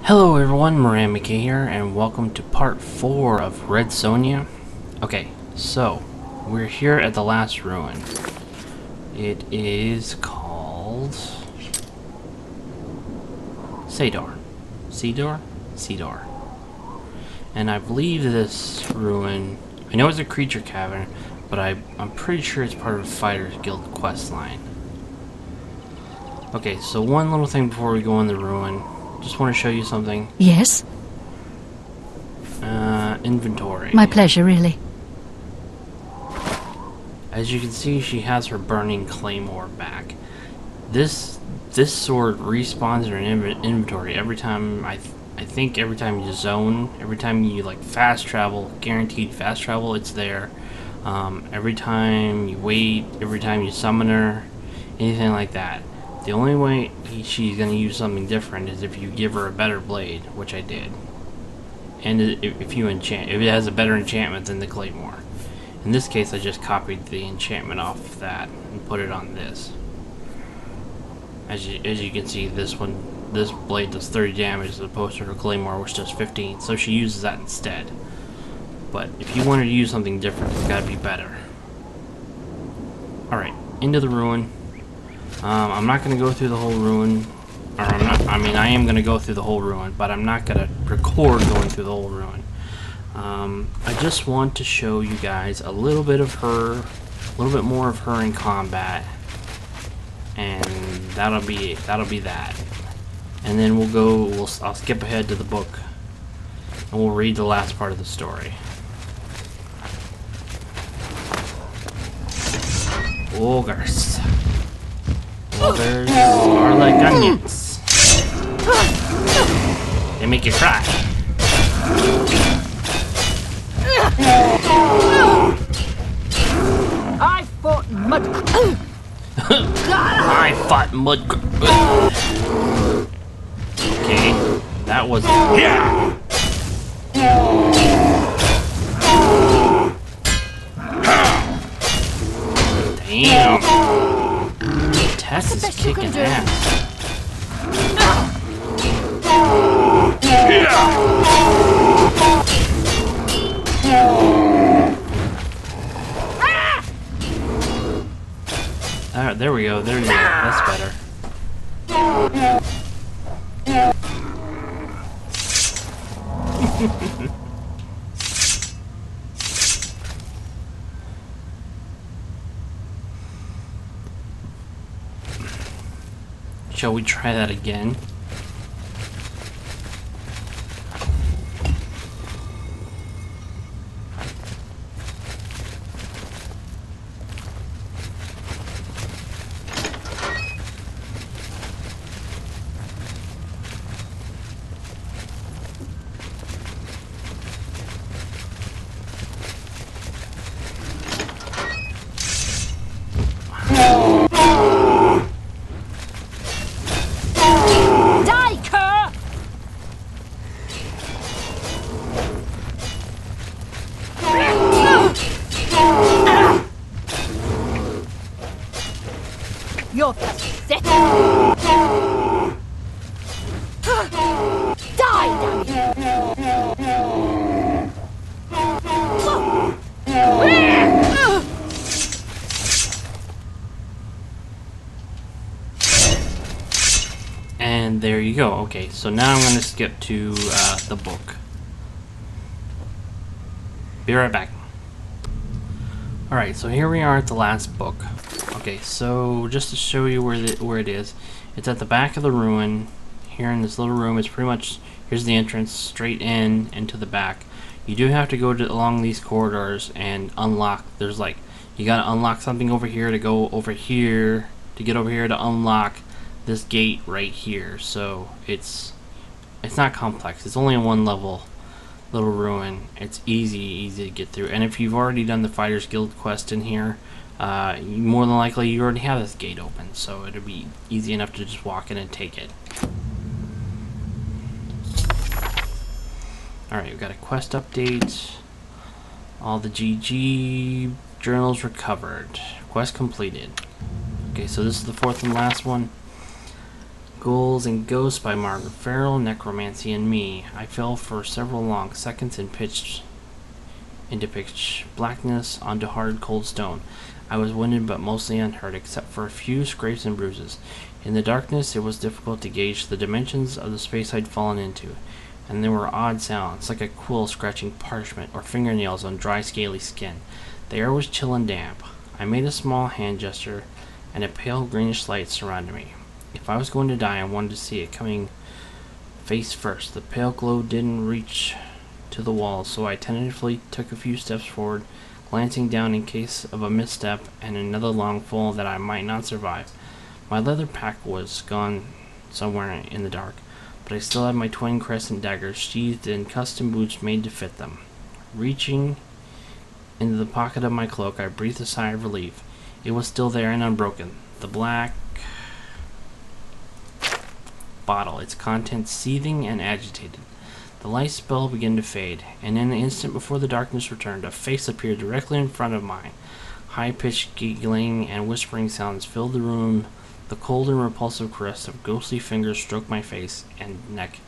Hello everyone, Moran McKay here, and welcome to part 4 of Red Sonia. Okay, so, we're here at the last ruin. It is called... Cedar. Cedar. And I believe this ruin... I know it's a creature cavern, but I'm pretty sure it's part of the Fighters Guild quest line. Okay, so one little thing before we go in the ruin. Just want to show you something. Yes? Inventory. My pleasure, really. As you can see, she has her burning claymore back. This sword respawns in her inventory every time. I think every time you zone, every time you like fast travel, guaranteed fast travel, it's there. Every time you wait, every time you summon her, anything like that. The only way she's going to use something different is if you give her a better blade, which I did. And if you enchant, if it has a better enchantment than the claymore. In this case, I just copied the enchantment off that and put it on this. As you can see, this blade does 30 damage as opposed to her claymore, which does 15. So she uses that instead. But if you wanted to use something different, it's got to be better. All right, into the ruin. I'm not going to go through the whole ruin, or I am going to go through the whole ruin, but I'm not going to record going through the whole ruin. I just want to show you guys a little bit of her, a little bit more of her in combat, and that'll be that. And then I'll skip ahead to the book, and we'll read the last part of the story. Ogres. Ogres are like onions. They make you cry. I fought mud. I fought mud. Okay, that was. Damn. Tess is kicking ass. Alright, there we go. There you go. That's better. Shall we try that again? You're pathetic. Die, And there you go. Okay, so now I'm going to skip to the book. Be right back. Alright, so here we are at the last book. Okay, so just to show you where it is, it's at the back of the ruin. Here in this little room, it's pretty much, here's the entrance, straight in and to the back. You do have to go along these corridors and unlock, there's like, you gotta unlock something over here to go over here, to get over here to unlock this gate right here. So it's not complex, it's only a one level little ruin. It's easy to get through, and if you've already done the Fighters Guild quest in here, more than likely you already have this gate open, so it'll be easy enough to just walk in and take it. Alright, we've got a quest update. All the GG journals recovered. Quest completed. Okay, so this is the fourth and last one. Ghouls and Ghosts by Margaret Farrell, Necromancy and Me. I fell for several long seconds and pitched into pitch blackness onto hard, cold stone. I was wounded but mostly unhurt, except for a few scrapes and bruises. In the darkness, it was difficult to gauge the dimensions of the space I'd fallen into, and there were odd sounds, like a quill scratching parchment or fingernails on dry, scaly skin. The air was chill and damp. I made a small hand gesture, and a pale greenish light surrounded me. If I was going to die, I wanted to see it coming face first. The pale glow didn't reach to the wall, so I tentatively took a few steps forward, glancing down in case of a misstep and another long fall that I might not survive. My leather pack was gone somewhere in the dark, but I still had my twin crescent daggers sheathed in custom boots made to fit them. Reaching into the pocket of my cloak, I breathed a sigh of relief. It was still there and unbroken. The black bottle, its contents seething and agitated. The light spell began to fade, and in the instant before the darkness returned, a face appeared directly in front of mine. High-pitched giggling and whispering sounds filled the room. The cold and repulsive caress of ghostly fingers stroked my face and neck,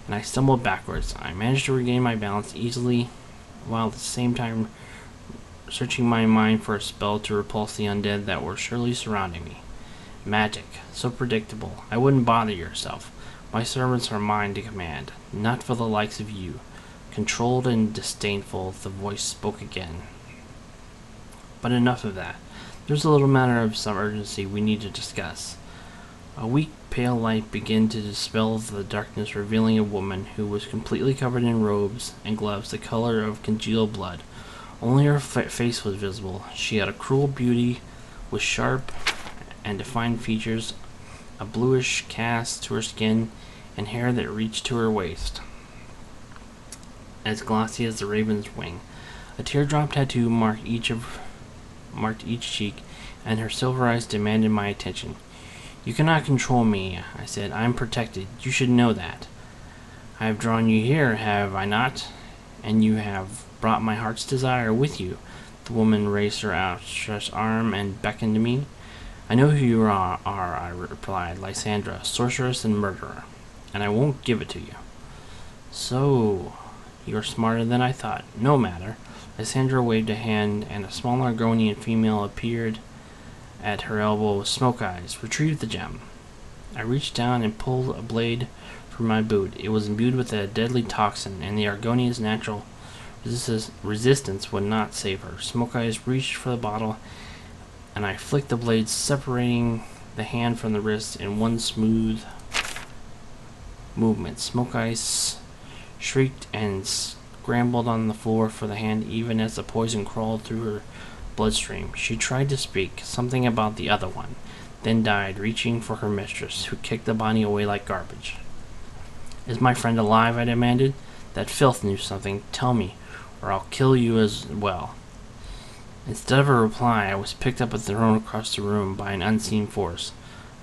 and I stumbled backwards. I managed to regain my balance easily, while at the same time searching my mind for a spell to repulse the undead that were surely surrounding me. Magic, so predictable. I wouldn't bother yourself. My servants are mine to command, not for the likes of you. Controlled and disdainful, the voice spoke again. But enough of that. There's a little matter of some urgency we need to discuss. A weak, pale light began to dispel the darkness, revealing a woman who was completely covered in robes and gloves the color of congealed blood. Only her face was visible. She had a cruel beauty with sharp and defined features, a bluish cast to her skin, and hair that reached to her waist, as glossy as the raven's wing. A teardrop tattoo marked each cheek, and her silver eyes demanded my attention. "You cannot control me," I said. "I am protected. You should know that. I have drawn you here, have I not? And you have brought my heart's desire with you." The woman raised her outstretched arm and beckoned to me. "I know who you are," I replied. "Lysandra, sorceress and murderer. And I won't give it to you." "So, you're smarter than I thought. No matter." Lysandra waved a hand, and a smaller Argonian female appeared at her elbow with smoke eyes. "Retrieve the gem." I reached down and pulled a blade from my boot. It was imbued with a deadly toxin, and the Argonian's natural resistance would not save her. Smoke Eyes reached for the bottle, and I flicked the blade, separating the hand from the wrist in one smooth movement. Smoke Eyes shrieked and scrambled on the floor for the hand, even as the poison crawled through her bloodstream. She tried to speak, something about the other one, then died, reaching for her mistress, who kicked the body away like garbage. "Is my friend alive?" I demanded. "That filth knew something. Tell me, or I'll kill you as well." Instead of a reply, I was picked up and thrown across the room by an unseen force.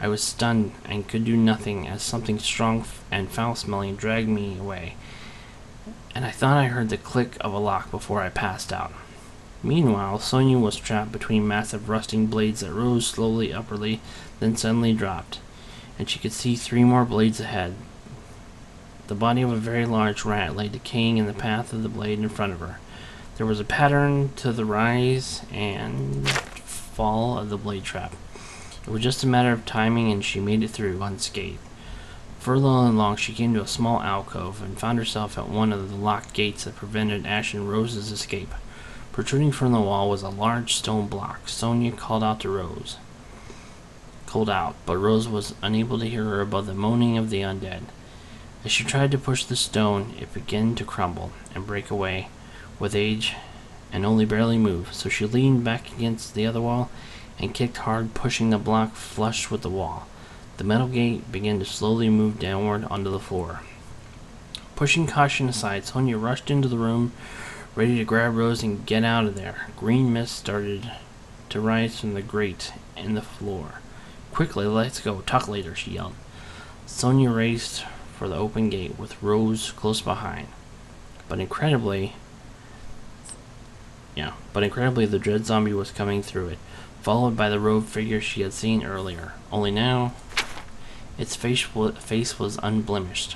I was stunned and could do nothing as something strong and foul-smelling dragged me away, and I thought I heard the click of a lock before I passed out. Meanwhile, Sonia was trapped between massive rusting blades that rose slowly upwardly, then suddenly dropped, and she could see 3 more blades ahead. The body of a very large rat lay decaying in the path of the blade in front of her. There was a pattern to the rise and fall of the blade trap. It was just a matter of timing, and she made it through unscathed. Further along, she came to a small alcove and found herself at one of the locked gates that prevented Ash and Rose's escape. Protruding from the wall was a large stone block. Sonia called out, but Rose was unable to hear her above the moaning of the undead. As she tried to push the stone, it began to crumble and break away with age and only barely move, so she leaned back against the other wall and kicked hard, pushing the block flush with the wall. The metal gate began to slowly move downward onto the floor. Pushing caution aside, Sonia rushed into the room, ready to grab Rose and get out of there. Green mist started to rise from the grate in the floor. "Quickly, let's go. Talk later," she yelled. Sonia raced for the open gate with Rose close behind. But incredibly, the dread zombie was coming through it, followed by the robed figure she had seen earlier. Only now, Its face was unblemished.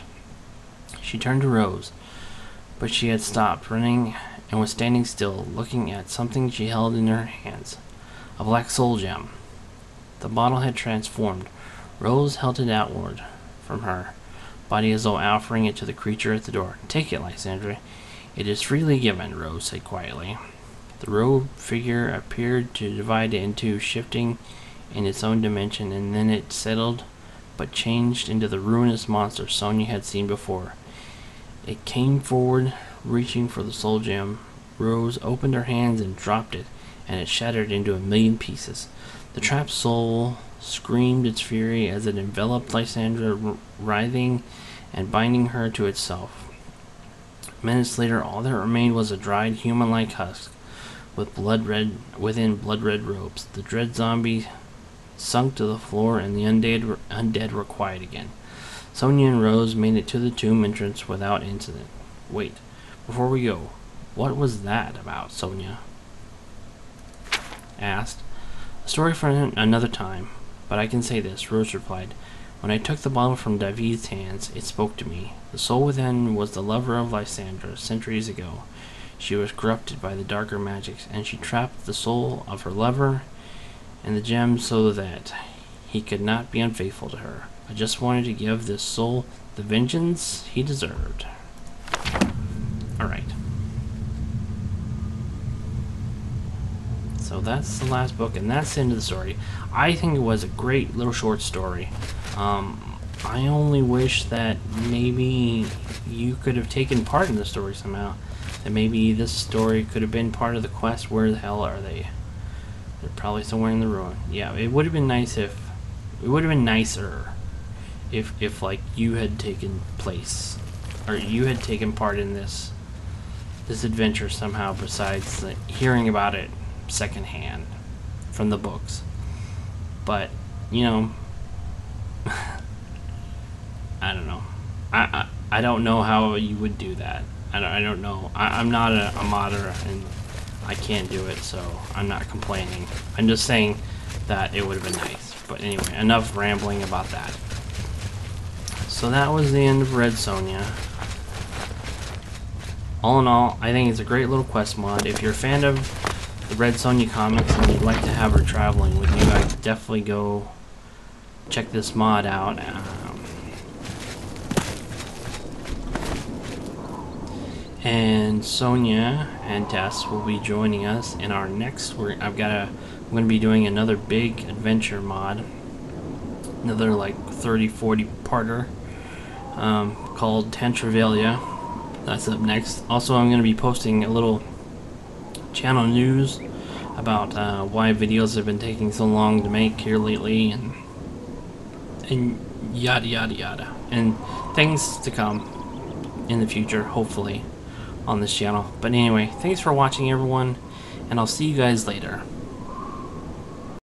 She turned to Rose, but she had stopped running and was standing still, looking at something she held in her hands. A black soul gem. The bottle had transformed. Rose held it outward from her body as though offering it to the creature at the door. "Take it, Lysandra. It is freely given," Rose said quietly. The robed figure appeared to divide into shifting in its own dimension, and then it settled but changed into the ruinous monster Sonia had seen before. It came forward, reaching for the soul gem. Rose opened her hands and dropped it, and it shattered into a million pieces. The trapped soul screamed its fury as it enveloped Lysandra, writhing and binding her to itself. Minutes later, all that remained was a dried, human-like husk with blood-red robes. The dread zombie sunk to the floor, and the undead were quiet again. Sonia and Rose made it to the tomb entrance without incident. "Wait, before we go, what was that about?" Sonia asked. "A story for another time, but I can say this," Rose replied. "When I took the bottle from David's hands, it spoke to me. The soul within was the lover of Lysandra centuries ago. She was corrupted by the darker magics, and she trapped the soul of her lover and the gem so that he could not be unfaithful to her. I just wanted to give this soul the vengeance he deserved." Alright. So that's the last book, and that's the end of the story. I think it was a great little short story. I only wish that maybe you could have taken part in the story somehow. That maybe this story could have been part of the quest. Where the hell are they? They're probably somewhere in the ruin. Yeah, it would have been nice if... It would have been nicer if like, you had taken place... Or you had taken part in this adventure somehow, besides hearing about it secondhand from the books. But, you know... I don't know. I don't know how you would do that. I don't know. I'm not a modder, and I can't do it, so I'm not complaining. I'm just saying that it would have been nice. But anyway, enough rambling about that. So that was the end of Red Sonia. All in all, I think it's a great little quest mod. If you're a fan of the Red Sonia comics and you'd like to have her traveling with you, I'd definitely go check this mod out. And Sonia and Tess will be joining us in our next. I'm going to be doing another big adventure mod, another like 30-40 parter called Tantravelia. That's up next. Also, I'm going to be posting a little channel news about why videos have been taking so long to make here lately, and yada yada yada, and things to come in the future, hopefully, on this channel. But anyway, thanks for watching, everyone, and I'll see you guys later.